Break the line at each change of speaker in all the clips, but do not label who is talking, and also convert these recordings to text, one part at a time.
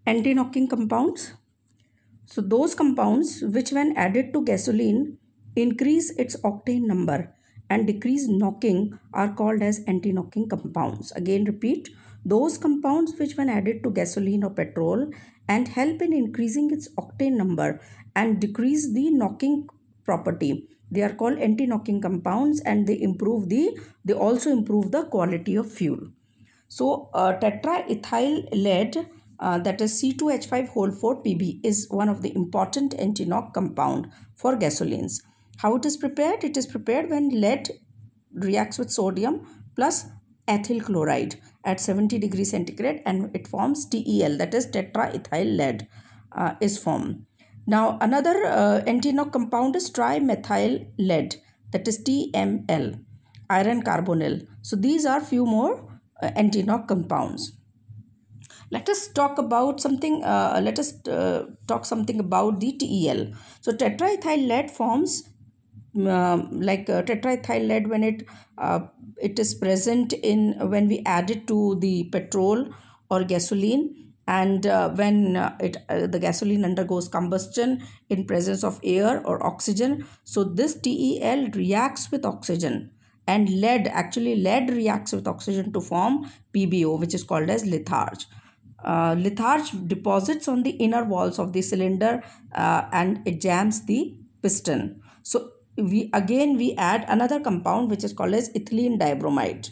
Anti-knocking compounds. So those compounds which when added to gasoline increase its octane number and decrease knocking are called as anti-knocking compounds. Again repeat, those compounds which when added to gasoline or petrol and help in increasing its octane number and decrease the knocking property, they are called anti-knocking compounds, and they also improve the quality of fuel. So tetraethyl lead, that is C2H5O4Pb, is one of the important anti-knock compound for gasolines. How it is prepared? It is prepared when lead reacts with sodium plus ethyl chloride at 70 degrees centigrade, and it forms TEL, that is tetraethyl lead is formed. Now another anti-knock compound is trimethyl lead, that is TML, iron carbonyl. So these are few more anti-knock compounds. Let us talk about something. Talk something about the TEL. So tetraethyl lead forms tetraethyl lead when it is present in when we add it to the petrol or gasoline, and when the gasoline undergoes combustion in presence of air or oxygen. So this TEL reacts with oxygen, and lead reacts with oxygen to form PbO, which is called as litharge. Litharge deposits on the inner walls of the cylinder and it jams the piston. So we add another compound which is called as ethylene dibromide.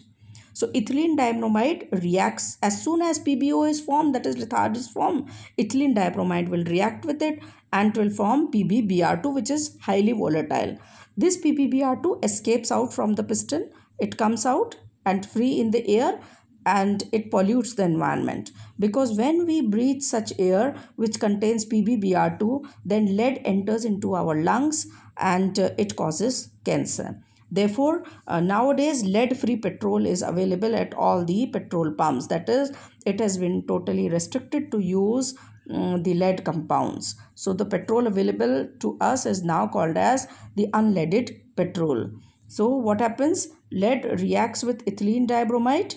So ethylene dibromide reacts as soon as PbO is formed, that is litharge is formed, ethylene dibromide will react with it and will form PbBr2, which is highly volatile. This PbBr2 escapes out from the piston. It comes out and free in the air, and it pollutes the environment, because when we breathe such air which contains PbBr2, then lead enters into our lungs and it causes cancer. Therefore, nowadays lead-free petrol is available at all the petrol pumps. That is, it has been totally restricted to use the lead compounds. So the petrol available to us is now called as the unleaded petrol. So what happens? Lead reacts with ethylene dibromide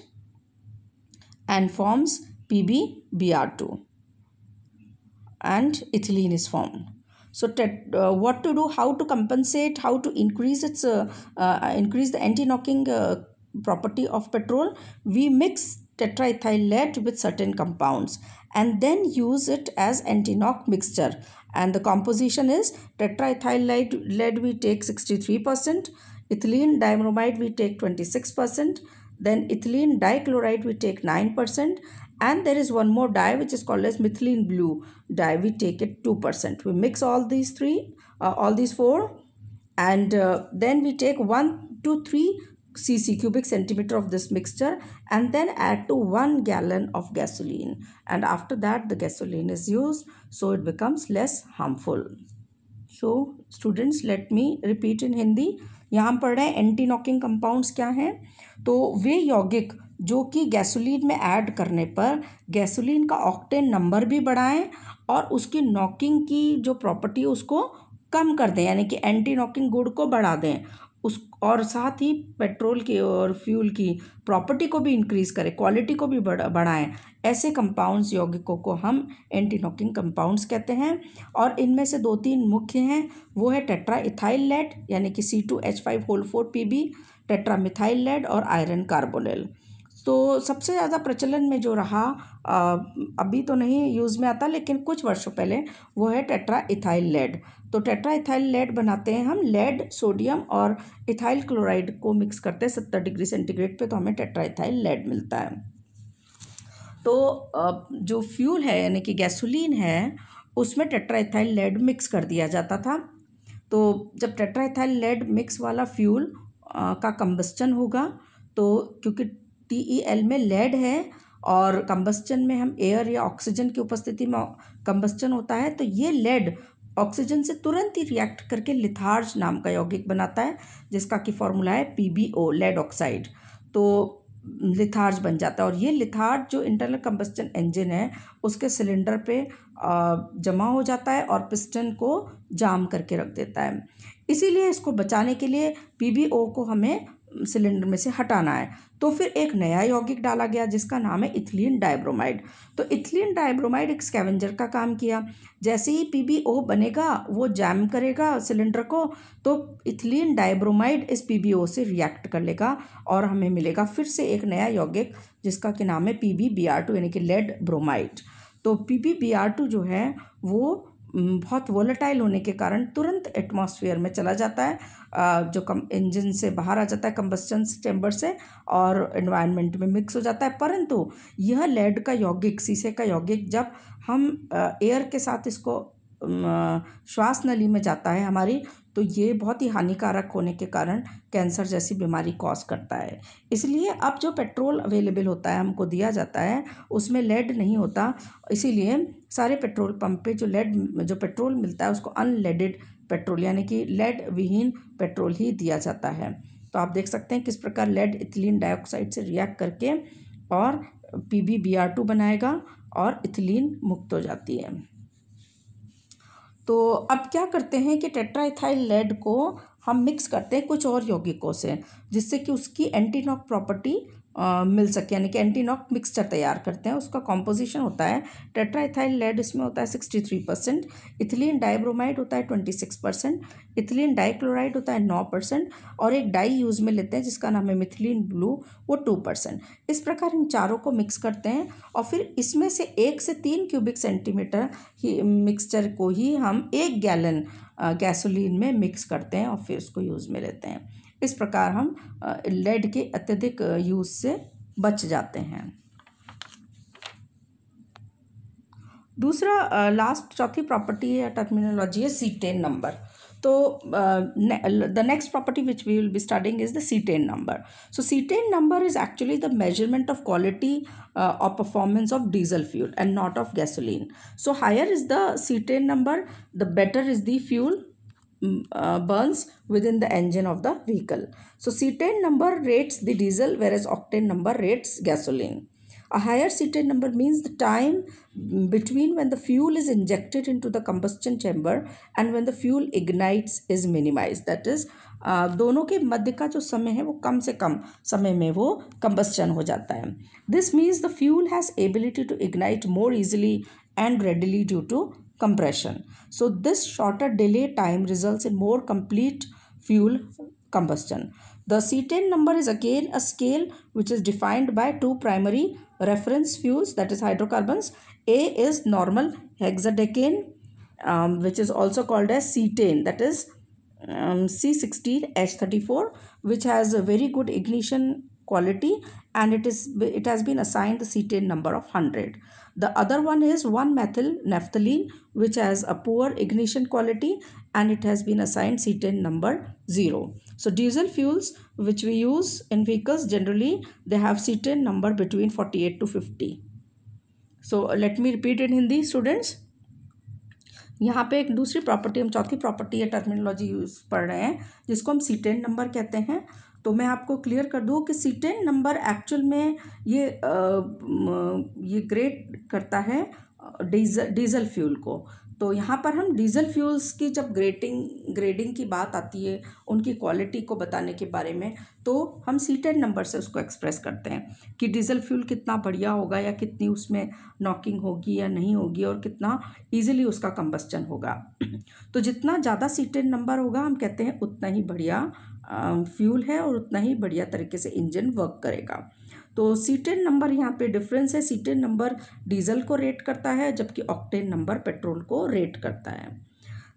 and forms PbBr2, and ethylene is formed. So what to do, how to compensate, how to increase the anti-knocking property of petrol? We mix tetraethyl lead with certain compounds and then use it as anti-knock mixture, and the composition is tetraethyl lead we take 63%, ethylene dibromide we take 26%, then ethylene dichloride we take 9%, and there is one more dye which is called as methylene blue dye, we take it 2%. We mix all these four, and then we take 1 to 3 cc cubic centimeter of this mixture and then add to 1 gallon of gasoline, and after that the gasoline is used, so it becomes less harmful. So students, let me repeat in Hindi. यहाँ हम पढ़ रहे हैं anti knocking compounds क्या हैं. तो वे यौगिक जो कि गैसोलीन में ऐड करने पर गैसोलीन का ऑक्टेन नंबर भी बढ़ाएं और उसकी नॉकिंग की जो प्रॉपर्टी है उसको कम कर दें, यानी कि एंटी नॉकिंग गुण को बढ़ा दें उस, और साथ ही पेट्रोल की और फ्यूल की प्रॉपर्टी को भी इंक्रीज करें, क्वालिटी को भी बढ़ाएं. ऐसे कंपाउंड्स यौगिकों को हम एंटी नॉकिंग कंपाउंड्स कहते हैं, और इनमें से 2-3 मुख्य हैं. वो है टेट्राइथाइल लेड यानी कि C2H5O4Pb, टेट्रामिथाइल लेड और आयरन कार्बोनिल. तो सबसे ज़्यादा प्रचलन में जो रहा, अभी तो नहीं यूज़ में आता लेकिन कुछ वर्षों पहले, वो है टेट्राइथाइल लेड. तो टेट्राइथाइल लेड बनाते हैं हम लेड, सोडियम और इथाइल क्लोराइड को मिक्स करते हैं 70 डिग्री सेंटीग्रेड पे, तो हमें टेट्राइथाइल लेड मिलता है. तो जो फ्यूल है यानी कि गैसोलीन है उसमें टेट्राइथाइल लेड मिक्स कर दिया जाता था. तो जब टेट्राइथाइल लेड मिक्स वाला फ्यूल का कंबस्चन होगा, तो क्योंकि TEL में लेड है और कंबस्चन में हम एयर या ऑक्सीजन की उपस्थिति में कंबस्चन होता है, तो ये लेड ऑक्सीजन से तुरंत ही रिएक्ट करके लिथार्ज नाम का यौगिक बनाता है, जिसका कि फॉर्मूला है PbO, लेड ऑक्साइड. तो लिथार्ज बन जाता है, और ये लिथार्ज जो इंटरनल कंबस्चन इंजन है उसके सिलेंडर पे जमा हो जाता है और पिस्टन को जाम करके रख देता है. इसीलिए इसको बचाने के लिए PbO को हमें सिलेंडर में से हटाना है। तो फिर एक नया यौगिक डाला गया जिसका नाम है इथिलीन डाइब्रोमाइड। तो इथिलीन डाइब्रोमाइड एक स्कैवेंजर का काम किया। जैसे ही PbO बनेगा वो जैम करेगा सिलेंडर को, तो इथिलीन डाइब्रोमाइड इस PbO से रिएक्ट कर लेगा और हमें मिलेगा फिर से एक नया यौगिक जिसका कि नाम है PbBr2 यानी कि लेड ब्रोमाइड। तो PbBr2 जो है वो बहुत वोलेटाइल होने के कारण तुरंत एटमॉस्फेयर में चला जाता है, जो इंजन से बाहर आ जाता है कंबस्टन चैम्बर से और एनवायरनमेंट में मिक्स हो जाता है। परंतु यह लेड का यौगिक, शीशे का यौगिक, जब हम एयर के साथ इसको श्वास नली में जाता है हमारी, तो ये बहुत ही हानिकारक होने के कारण कैंसर जैसी बीमारी कॉज करता है। इसलिए अब जो पेट्रोल अवेलेबल होता है, हमको दिया जाता है, उसमें लेड नहीं होता। इसीलिए सारे पेट्रोल पंप पे जो पेट्रोल मिलता है उसको अनलेडेड पेट्रोल यानी कि लेड विहीन पेट्रोल ही दिया जाता है। तो आप देख सकते हैं किस प्रकार लेड इथिलीन डाइऑक्साइड से रिएक्ट करके और PbBr2 बनाएगा और इथिलीन मुक्त हो जाती है। तो अब क्या करते हैं कि टेट्राइथाइल लेड को हम मिक्स करते हैं कुछ और यौगिकों से, जिससे कि उसकी एंटी नॉक प्रॉपर्टी मिल सके, यानी कि एंटी नॉक मिक्सचर तैयार करते हैं। उसका कॉम्पोजिशन होता है टेट्राइथाइल लेड, इसमें होता है 63%, इथिलीन डाइब्रोमाइड होता है 26%, इथिलीन डाइक्लोराइड होता है 9% और एक डाई यूज़ में लेते हैं जिसका नाम है मिथिलीन ब्लू, वो 2%। इस प्रकार इन चारों को मिक्स करते हैं और फिर इसमें से 1 से 3 क्यूबिक सेंटीमीटर ही मिक्सचर को ही हम 1 गैलन गैसोलीन में मिक्स करते हैं और फिर उसको यूज़ में लेते हैं। इस प्रकार हम लेड के अत्यधिक यूज़ से बच जाते हैं। दूसरा लास्ट चौथी प्रॉपर्टी या टर्मिनोलॉजी है सीटेन नंबर। तो the next property which we will be studying is the cetane number. So cetane number is actually the measurement of quality or performance of diesel fuel and not of gasoline. So higher is the cetane number, the better is the fuel burns within the engine of the vehicle. So cetane number rates the diesel whereas octane number rates gasoline. A higher cetane number means the time between when the fuel is injected into the combustion chamber and when the fuel ignites is minimized. That is, दोनों के मध्य का जो समय है वो कम से कम समय में वो combustion हो जाता है. This means the fuel has ability to ignite more easily and readily due to compression. So this shorter delay time results in more complete fuel combustion. The cetane number is again a scale which is defined by two primary reference fuels, that is hydrocarbons. A is normal hexadecane, which is also called as cetane, that is C16H34, which has a very good ignition quality and it has been assigned the cetane number of 100. The other one is 1-methyl naphthalene, which has a poor ignition quality and it has been assigned cetane number 0. So diesel fuels which we use in vehicles, generally they have cetane number between 48 to 50. So let me repeat in Hindi, students. यहाँ पे एक दूसरी property, हम चौथी property या terminology use पढ़ रहे हैं जिसको हम सीटेन नंबर कहते हैं। तो मैं आपको क्लियर कर दूँ कि सीटेन नंबर एक्चुअल में ये ग्रेड करता है डीजल फ्यूल को। तो यहाँ पर हम डीजल फ्यूल्स की जब ग्रेडिंग की बात आती है, उनकी क्वालिटी को बताने के बारे में, तो हम सीटेन नंबर से उसको एक्सप्रेस करते हैं कि डीजल फ्यूल कितना बढ़िया होगा या कितनी उसमें नॉकिंग होगी या नहीं होगी और कितना इजीली उसका कंबस्टन होगा। तो जितना ज़्यादा सीटेन नंबर होगा हम कहते हैं उतना ही बढ़िया फ्यूल है और उतना ही बढ़िया तरीके से इंजन वर्क करेगा। तो सीटेन नंबर यहाँ पे डिफरेंस है, सीटेन नंबर डीजल को रेट करता है जबकि ऑक्टेन नंबर पेट्रोल को रेट करता है।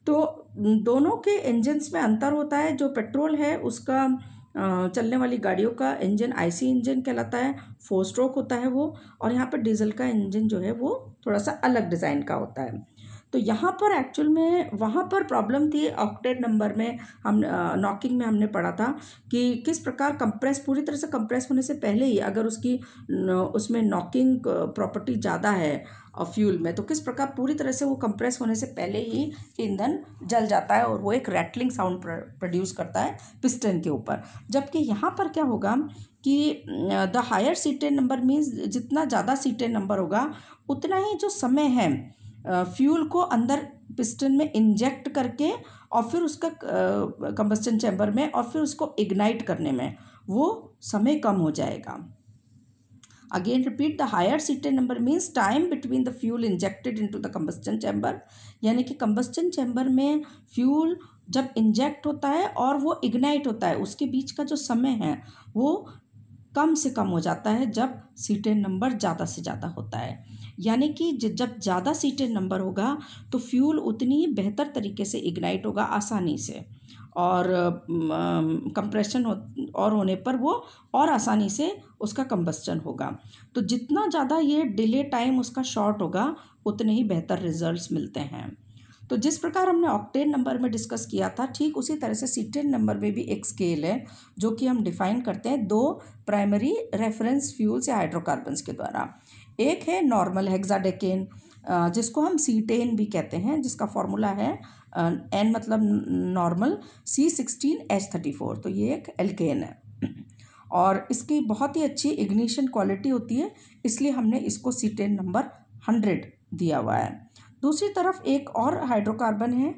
तो दोनों के इंजन्स में अंतर होता है। जो पेट्रोल है उसका चलने वाली गाड़ियों का इंजन आईसी इंजन कहलाता है, 4 स्ट्रोक होता है वो, और यहाँ पर डीजल का इंजन जो है वो थोड़ा सा अलग डिज़ाइन का होता है। तो यहाँ पर एक्चुअल में वहाँ पर प्रॉब्लम थी ऑक्टेन नंबर में, हम नॉकिंग में हमने पढ़ा था कि किस प्रकार कंप्रेस, पूरी तरह से कंप्रेस होने से पहले ही अगर उसमें नॉकिंग प्रॉपर्टी ज़्यादा है फ्यूल में, तो किस प्रकार पूरी तरह से वो कंप्रेस होने से पहले ही ईंधन जल जाता है और वो एक रैटलिंग साउंड प्रोड्यूस करता है पिस्टन के ऊपर। जबकि यहाँ पर क्या होगा कि the higher cetane number means जितना ज़्यादा सीटेन नंबर होगा उतना ही जो समय है फ्यूल को अंदर पिस्टन में इंजेक्ट करके और फिर उसका कंबस्टन चैम्बर में और फिर उसको इग्नाइट करने में वो समय कम हो जाएगा। Again repeat, the higher C10 number means time between the fuel injected into the combustion chamber, यानी कि combustion chamber में fuel जब इंजेक्ट होता है और वो इग्नाइट होता है, उसके बीच का जो समय है वो कम से कम हो जाता है जब C10 नंबर ज़्यादा से ज़्यादा होता है। यानी कि जब ज़्यादा C10 नंबर होगा तो फ्यूल उतनी ही बेहतर तरीके से इग्नाइट होगा आसानी से, और कंप्रेशन और होने पर वो और आसानी से उसका कंबस्टन होगा। तो जितना ज़्यादा ये डिले टाइम उसका शॉर्ट होगा उतने ही बेहतर रिजल्ट्स मिलते हैं। तो जिस प्रकार हमने ऑक्टेन नंबर में डिस्कस किया था, ठीक उसी तरह से C10 नंबर में भी एक स्केल है जो कि हम डिफाइन करते हैं दो प्राइमरी रेफरेंस फ्यूल्स या हाइड्रोकार्बन्स के द्वारा। एक है नॉर्मल हेक्साडेकेन, जिसको हम C10 भी कहते हैं, जिसका फॉर्मूला है N मतलब नॉर्मल C16H34। तो ये एक एल्केन है और इसकी बहुत ही अच्छी इग्निशन क्वालिटी होती है, इसलिए हमने इसको C10 नंबर 100 दिया हुआ है। दूसरी तरफ एक और हाइड्रोकार्बन है,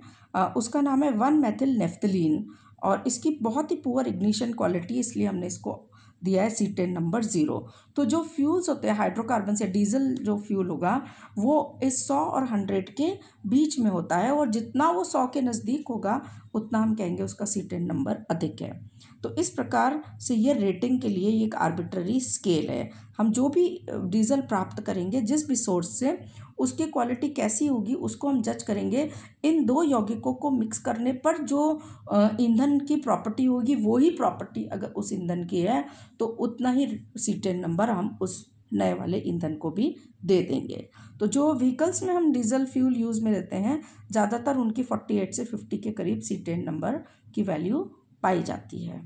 उसका नाम है 1-मेथिल नेफ्थलीन, और इसकी बहुत ही पुअर इग्निशन क्वालिटी, इसलिए हमने इसको दिया है C10 नंबर 0। तो जो फ्यूल्स होते हैं हाइड्रोकार्बन से, डीजल जो फ्यूल होगा वो इस 100 और 100 के बीच में होता है, और जितना वो 100 के नज़दीक होगा उतना हम कहेंगे उसका C10 नंबर अधिक है। तो इस प्रकार से ये रेटिंग के लिए एक आर्बिट्ररी स्केल है। हम जो भी डीजल प्राप्त करेंगे जिस भी सोर्स से, उसकी क्वालिटी कैसी होगी उसको हम जज करेंगे इन दो यौगिकों को मिक्स करने पर। जो ईंधन की प्रॉपर्टी होगी वही प्रॉपर्टी अगर उस ईंधन की है तो उतना ही C10 नंबर हम उस नए वाले ईंधन को भी दे देंगे। तो जो व्हीकल्स में हम डीजल फ्यूल यूज़ में लेते हैं, ज़्यादातर उनकी 48 से 50 के करीब C10 नंबर की वैल्यू पाई जाती है।